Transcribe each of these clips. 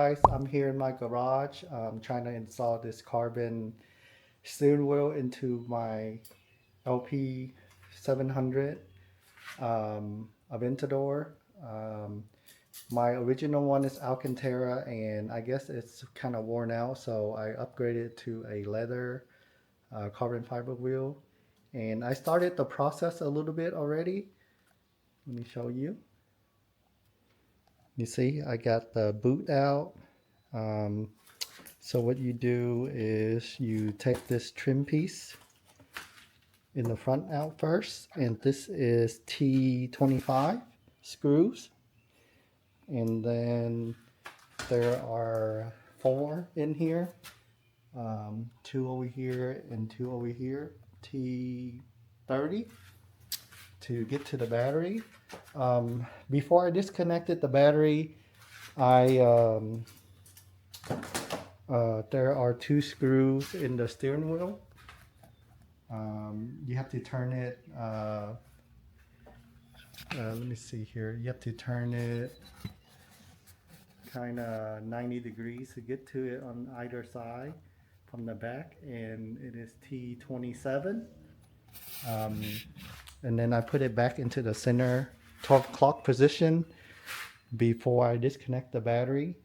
guys, I'm here in my garage. I'm trying to install this carbon steering wheel into my LP 700 Aventador. Um, my original one is Alcantara, and I guess it's kind of worn out, so I upgraded to a leather carbon fiber wheel. And I started the process a little bit already. Let me show you. You see, I got the boot out. Um, So what you do is you take this trim piece in the front out first, and this is T25 screws, and then there are 4 in here, 2 over here and 2 over here, T30 to get to the battery. Before I disconnected the battery, I there are 2 screws in the steering wheel. You have to turn it, let me see here. You have to turn it kind of 90 degrees to get to it on either side from the back, and it is T27. And then I put it back into the center 12 o'clock position before I disconnect the battery.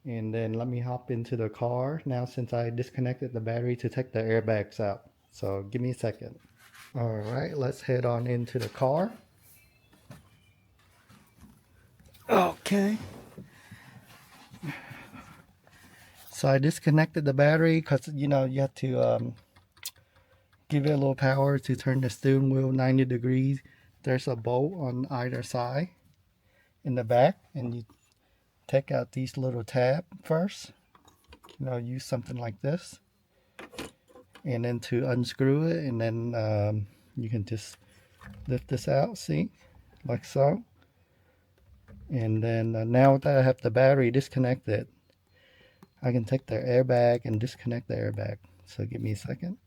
And then let me hop into the car now since I disconnected the battery to take the airbags out. So give me a second. All right, let's head on into the car. Okay. So I disconnected the battery because, you know, you have to give it a little power to turn the steering wheel 90 degrees. There's a bolt on either side in the back, and you take out these little tabs first. You know, use something like this. And then to unscrew it, and then you can just lift this out, see, like so. And then now that I have the battery disconnected, I can take the airbag and disconnect the airbag. So give me a second.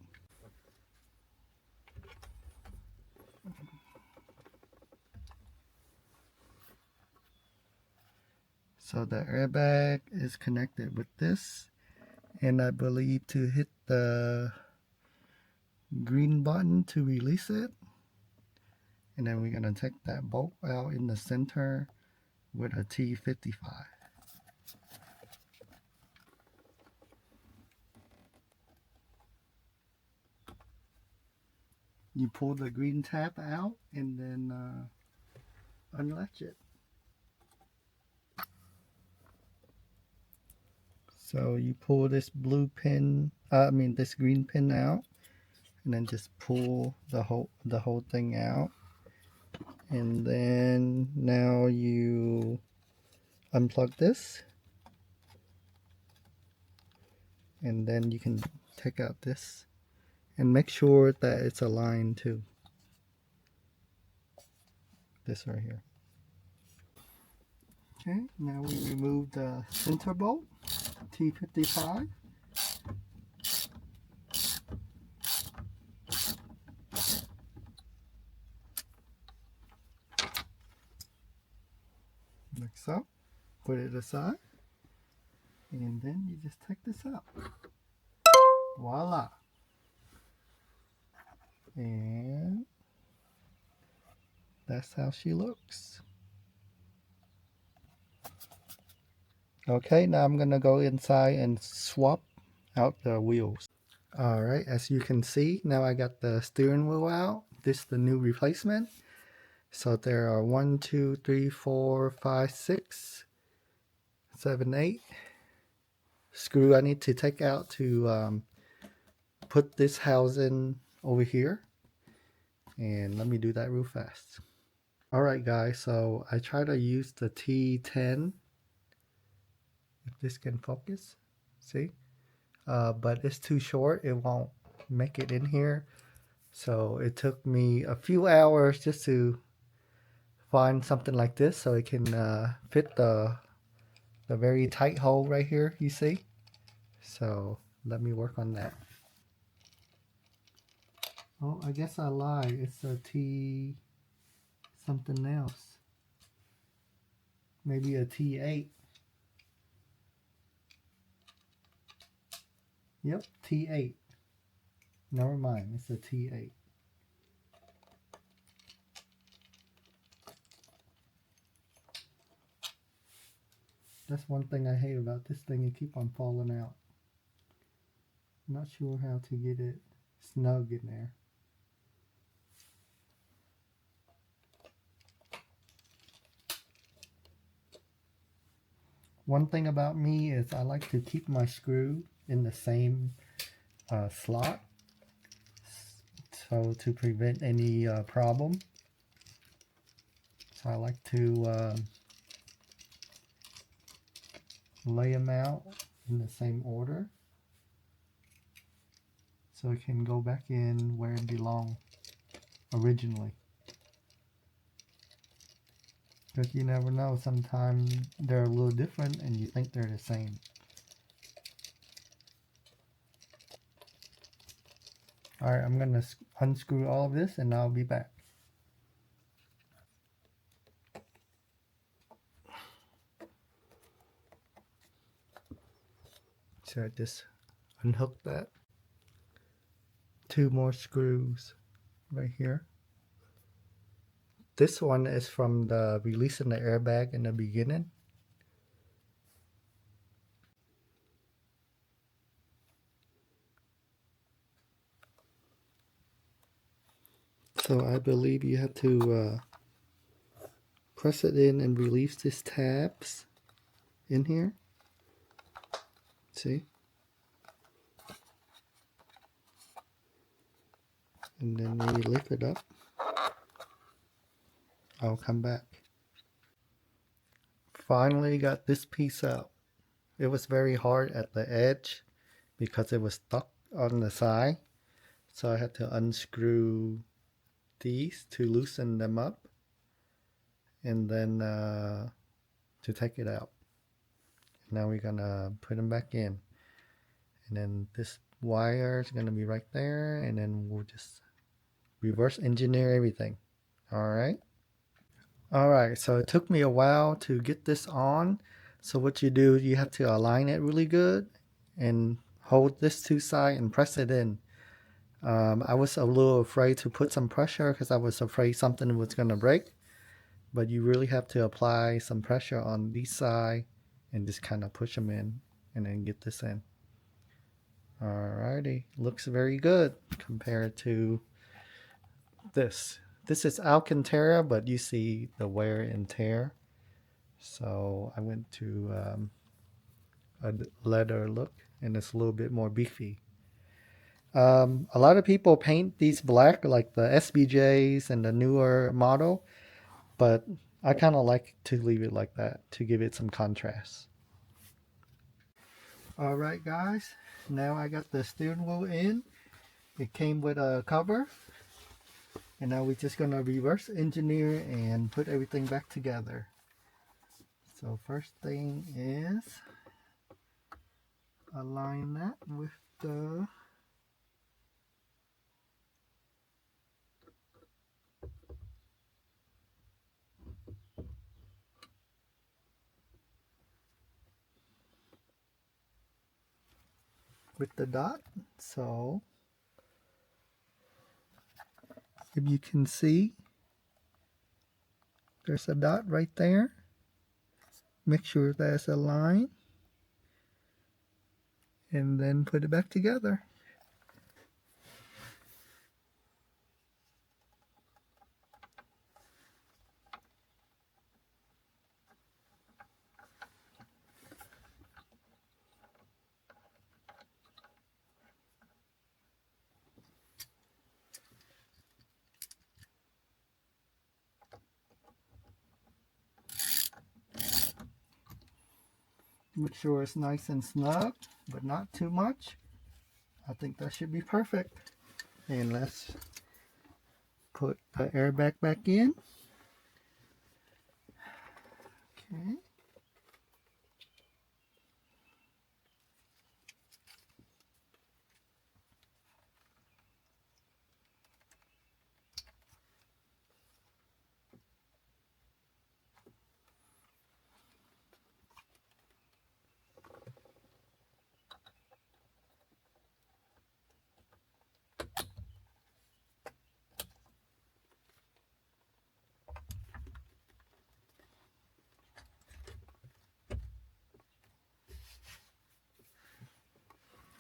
So the airbag is connected with this, and I believe to hit the green button to release it. And then we're gonna take that bolt out in the center with a T55. You pull the green tab out and then unlatch it. So you pull this blue pin, this green pin out, and then just pull the whole thing out. And then now you unplug this, and then you can take out this and make sure that it's aligned to this right here. Okay, now we remove the center bolt, T55. Like so. Put it aside, and then you just take this out. Voila. And that's how she looks. Okay, now I'm gonna go inside and swap out the wheels. All right, as you can see, now I got the steering wheel out. This is the new replacement. So there are 1, 2, 3, 4, 5, 6, 7, 8 screw I need to take out to put this housing over here. And let me do that real fast. All right, guys, so I try to use the T10. If this can focus, see? But it's too short. It won't make it in here. So it took me a few hours just to find something like this so it can fit the very tight hole right here, you see? So let me work on that. Oh, I guess I lied. It's a T something else. Maybe a T8. Yep, T8. Never mind, it's a T8. That's one thing I hate about this thing, it keep on falling out. I'm not sure how to get it snug in there. One thing about me is I like to keep my screw in the same slot, so to prevent any problem. So I like to lay them out in the same order so it can go back in where it belonged originally. Because you never know, sometimes they're a little different and you think they're the same. Alright, I'm going to unscrew all of this and I'll be back. So I just unhook that. 2 more screws right here. This one is from the releasing the airbag in the beginning. So I believe you have to press it in and release these tabs in here. See? And then you lift it up. I'll come back. Finally got this piece out. It was very hard at the edge because it was stuck on the side. So I had to unscrew these to loosen them up and then to take it out. Now we're gonna put them back in, and then this wire is gonna be right there, and then we'll just reverse engineer everything. Alright, so it took me a while to get this on. So what you do, you have to align it really good and hold this to side and press it in. I was a little afraid to put some pressure because I was afraid something was going to break, but you really have to apply some pressure on this side and just kind of push them in and then get this in. Alrighty, looks very good compared to this. This is Alcantara, but you see the wear and tear. So I went to a leather look, and it's a little bit more beefy. A lot of people paint these black, like the SBJs and the newer model, but I kind of like to leave it like that to give it some contrast. Alright guys, now I got the steering wheel in. It came with a cover, and now we're just going to reverse engineer and put everything back together. So first thing is align that with the dot. So if you can see, there's a dot right there. Make sure that's aligned and then put it back together. Make sure it's nice and snug, but not too much. I think that should be perfect. And let's put the airbag back in. Okay.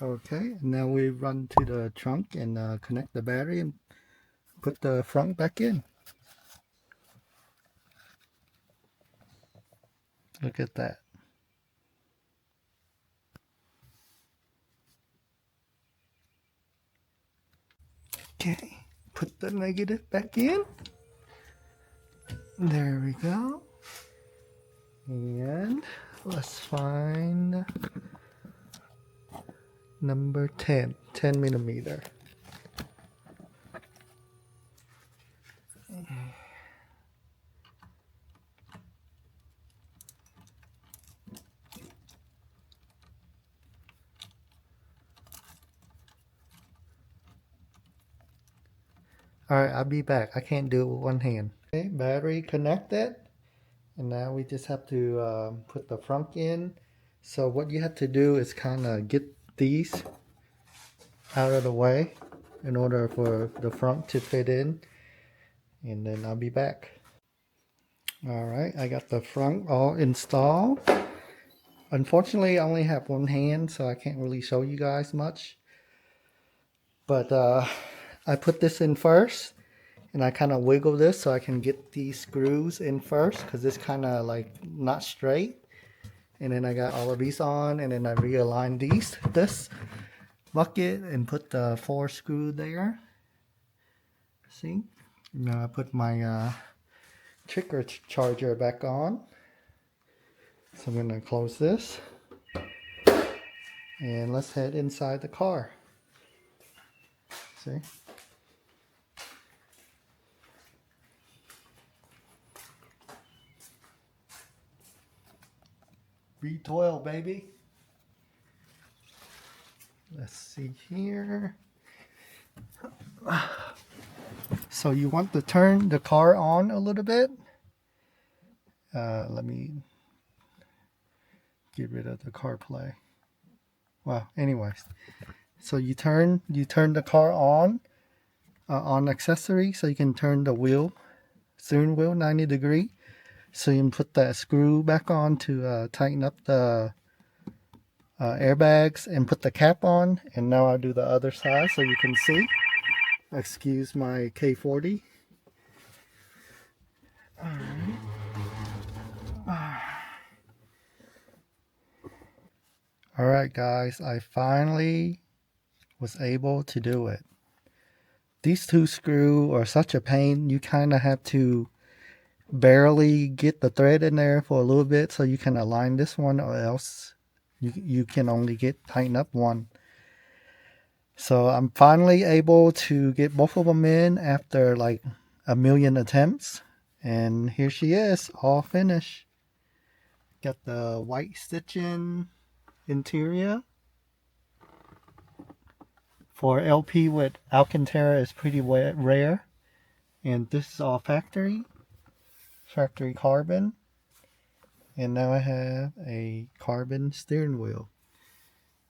Okay, now we run to the trunk and connect the battery and put the front back in. Look at that. Okay, put the negative back in. There we go. And let's find number 10 millimeter. Alright, I'll be back. I can't do it with one hand. Okay, battery connected. And now we just have to put the front in. So what you have to do is kind of get these out of the way in order for the front to fit in. And then I'll be back. Alright, I got the front all installed. Unfortunately, I only have one hand, so I can't really show you guys much. But I put this in first. And I kind of wiggle this so I can get these screws in first, because it's kind of like not straight. And then I got all of these on, and then I realign this bucket and put the 4 screw there. See? Now I put my trigger charger back on. So I'm going to close this. And let's head inside the car. See? V12, baby. Let's see here. So you want to turn the car on a little bit. Let me get rid of the CarPlay. Well, anyways, so you turn the car on accessory, so you can turn the steering wheel 90 degree. So you can put that screw back on to tighten up the airbags and put the cap on. And now I'll do the other side so you can see. Excuse my K40. Alright guys, I finally was able to do it. These 2 screws are such a pain. You kind of have to barely get the thread in there for a little bit so you can align this one, or else you can only tighten up one. So I'm finally able to get both of them in after like a million attempts. And here she is, all finished. Got the white stitching interior. For LP with Alcantara is pretty rare. And this is all factory carbon. And now I have a carbon steering wheel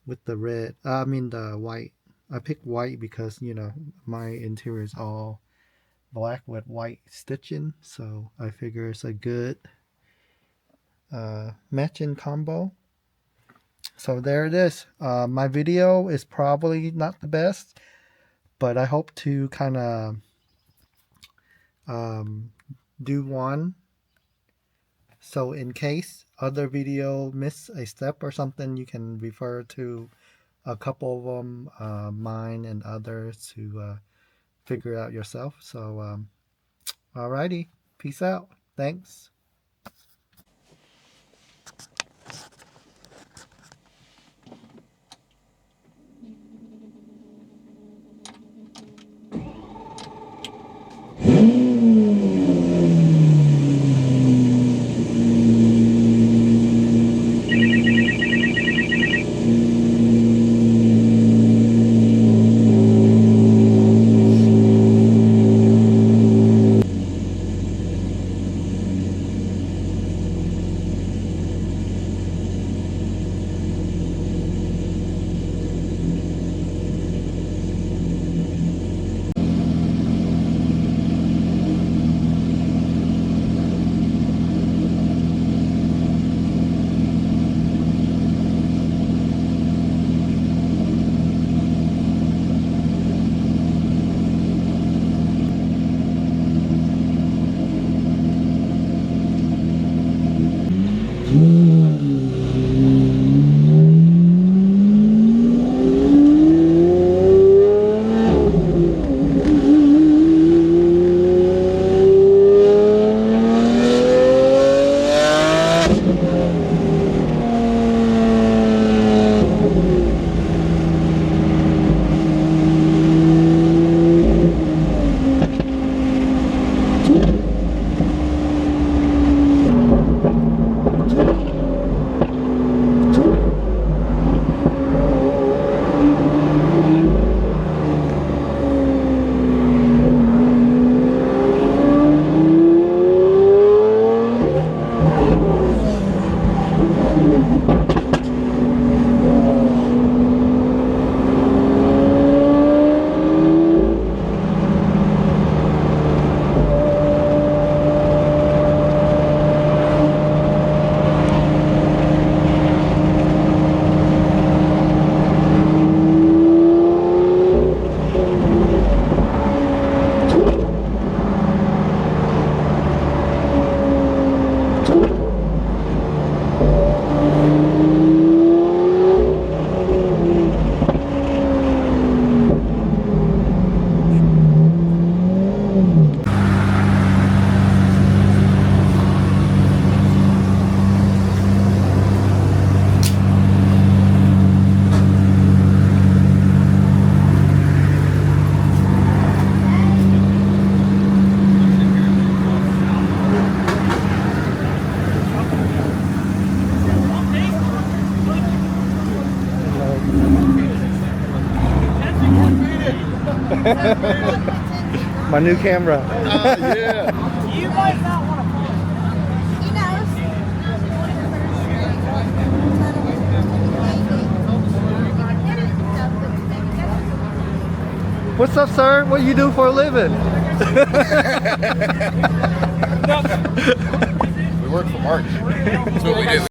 with the the white. I picked white because, you know, my interior is all black with white stitching. So I figure it's a good matching combo. So there it is. My video is probably not the best, but I hope to kind of do one. So in case other video miss a step or something, you can refer to a couple of them, mine and others, to figure it out yourself. So alrighty, peace out. Thanks. My new camera. Yeah. You might not want to follow. He knows. What's up, sir? What you do for a living? We work for Mark. That's what we do.